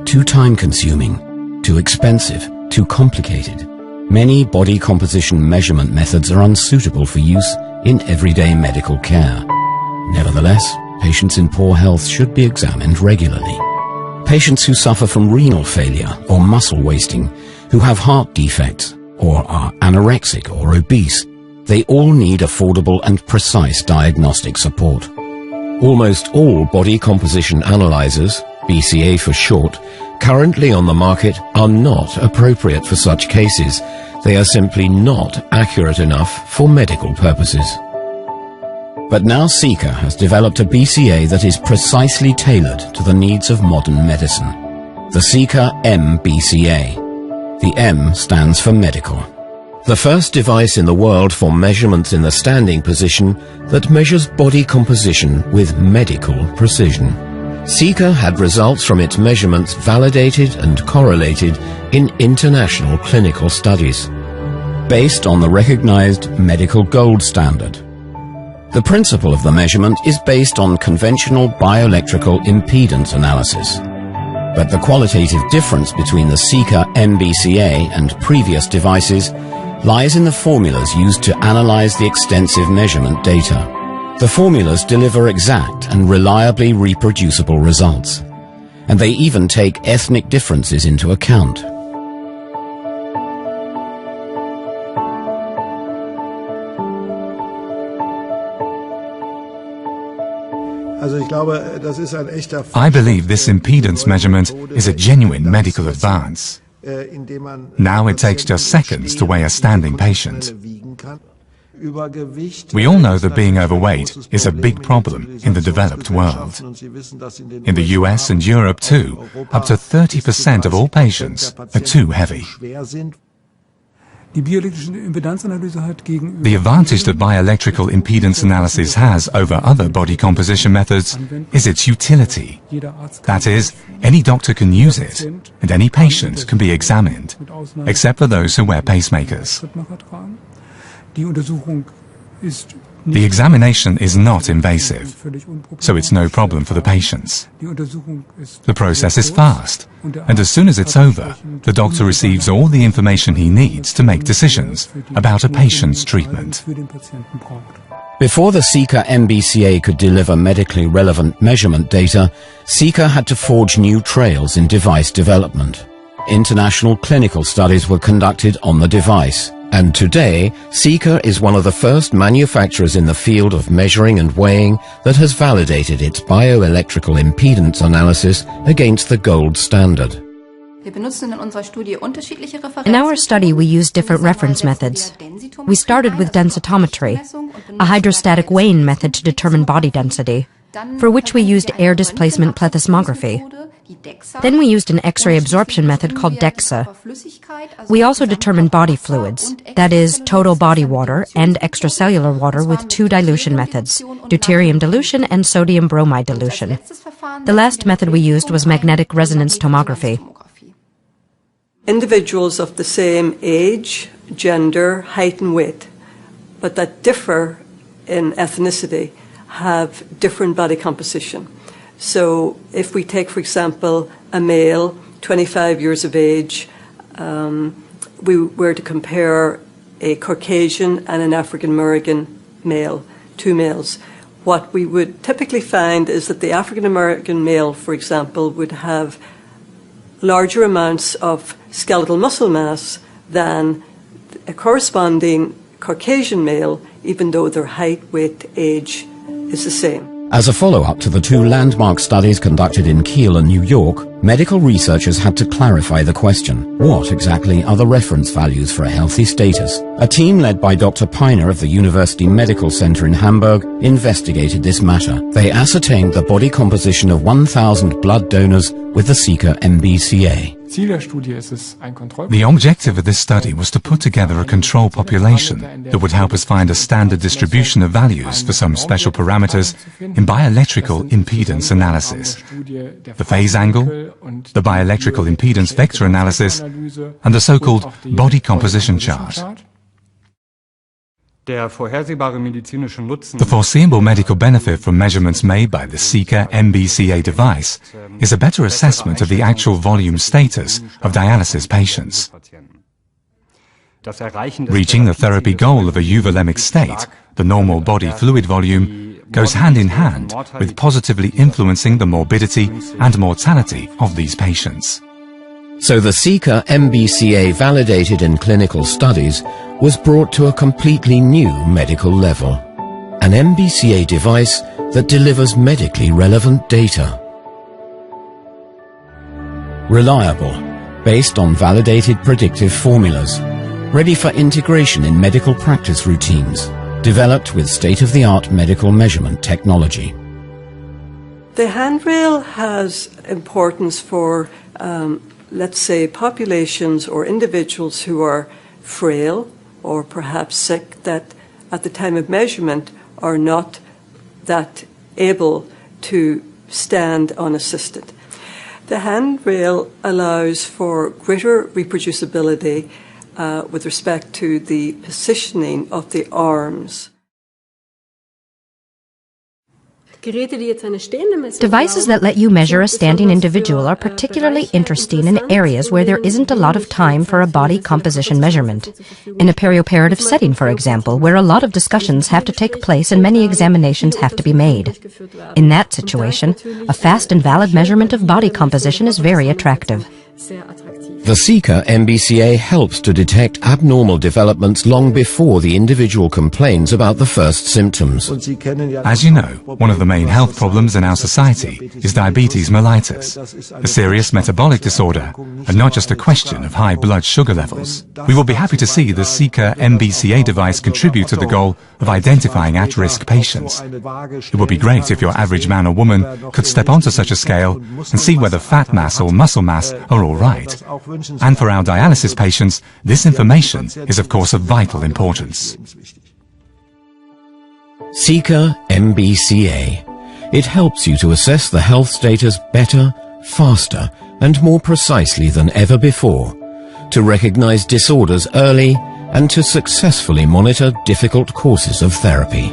too time-consuming, too expensive, too complicated. Many body composition measurement methods are unsuitable for use in everyday medical care. Nevertheless, patients in poor health should be examined regularly. Patients who suffer from renal failure or muscle wasting, who have heart defects, or are anorexic or obese, they all need affordable and precise diagnostic support. Almost all body composition analyzers, BCA for short, currently on the market are not appropriate for such cases. They are simply not accurate enough for medical purposes. But now Sika has developed a BCA that is precisely tailored to the needs of modern medicine. The Sika MBCA. The M stands for medical. The first device in the world for measurements in the standing position that measures body composition with medical precision. Sika had results from its measurements validated and correlated in international clinical studies, based on the recognized medical gold standard. The principle of the measurement is based on conventional bioelectrical impedance analysis. But the qualitative difference between the Sika MBCA and previous devices lies in the formulas used to analyze the extensive measurement data. The formulas deliver exact and reliably reproducible results, and they even take ethnic differences into account. I believe this impedance measurement is a genuine medical advance. Now it takes just seconds to weigh a standing patient. We all know that being overweight is a big problem in the developed world. In the US and Europe too, up to 30% of all patients are too heavy. The advantage that bioelectrical impedance analysis has over other body composition methods is its utility. That is, any doctor can use it, and any patient can be examined, except for those who wear pacemakers. The examination is not invasive, so it's no problem for the patients. The process is fast, and as soon as it's over, the doctor receives all the information he needs to make decisions about a patient's treatment. Before the Sika MBCA could deliver medically relevant measurement data, Sika had to forge new trails in device development. International clinical studies were conducted on the device. And today, Sika is one of the first manufacturers in the field of measuring and weighing that has validated its bioelectrical impedance analysis against the gold standard. In our study, we used different reference methods. We started with densitometry, a hydrostatic weighing method to determine body density, for which we used air displacement plethysmography. Then we used an X-ray absorption method called DEXA. We also determined body fluids, that is, total body water and extracellular water with two dilution methods, deuterium dilution and sodium bromide dilution. The last method we used was magnetic resonance tomography. Individuals of the same age, gender, height and weight, but that differ in ethnicity, have different body composition. So if we take, for example, a male, 25 years of age, we were to compare a Caucasian and an African-American male, two males. What we would typically find is that the African-American male, for example, would have larger amounts of skeletal muscle mass than a corresponding Caucasian male, even though their height, weight, age is the same. As a follow-up to the two landmark studies conducted in Kiel and New York, medical researchers had to clarify the question, what exactly are the reference values for a healthy status? A team led by Dr. Peiner of the University Medical Center in Hamburg investigated this matter. They ascertained the body composition of 1,000 blood donors with the Sika MBCA. The objective of this study was to put together a control population that would help us find a standard distribution of values for some special parameters in bioelectrical impedance analysis, the phase angle, the bioelectrical impedance vector analysis, and the so-called body composition chart. The foreseeable medical benefit from measurements made by the Seeker MBCA device is a better assessment of the actual volume status of dialysis patients. Reaching the therapy goal of a euvolemic state, the normal body fluid volume, goes hand in hand with positively influencing the morbidity and mortality of these patients. So the Seeker MBCA, validated in clinical studies, was brought to a completely new medical level. An MBCA device that delivers medically relevant data. Reliable, based on validated predictive formulas, ready for integration in medical practice routines, developed with state-of-the-art medical measurement technology. The handrail has importance for let's say, populations or individuals who are frail or perhaps sick that at the time of measurement are not that able to stand unassisted. The handrail allows for greater reproducibility with respect to the positioning of the arms. Devices that let you measure a standing individual are particularly interesting in areas where there isn't a lot of time for a body composition measurement. In a perioperative setting, for example, where a lot of discussions have to take place and many examinations have to be made. In that situation, a fast and valid measurement of body composition is very attractive. The Seeker MBCA helps to detect abnormal developments long before the individual complains about the first symptoms. As you know, one of the main health problems in our society is diabetes mellitus, a serious metabolic disorder and not just a question of high blood sugar levels. We will be happy to see the Seeker MBCA device contribute to the goal of identifying at-risk patients. It would be great if your average man or woman could step onto such a scale and see whether fat mass or muscle mass are all right. And for our dialysis patients, this information is of course of vital importance. Seeker MBCA. It helps you to assess the health status better, faster, and more precisely than ever before, to recognize disorders early and to successfully monitor difficult courses of therapy.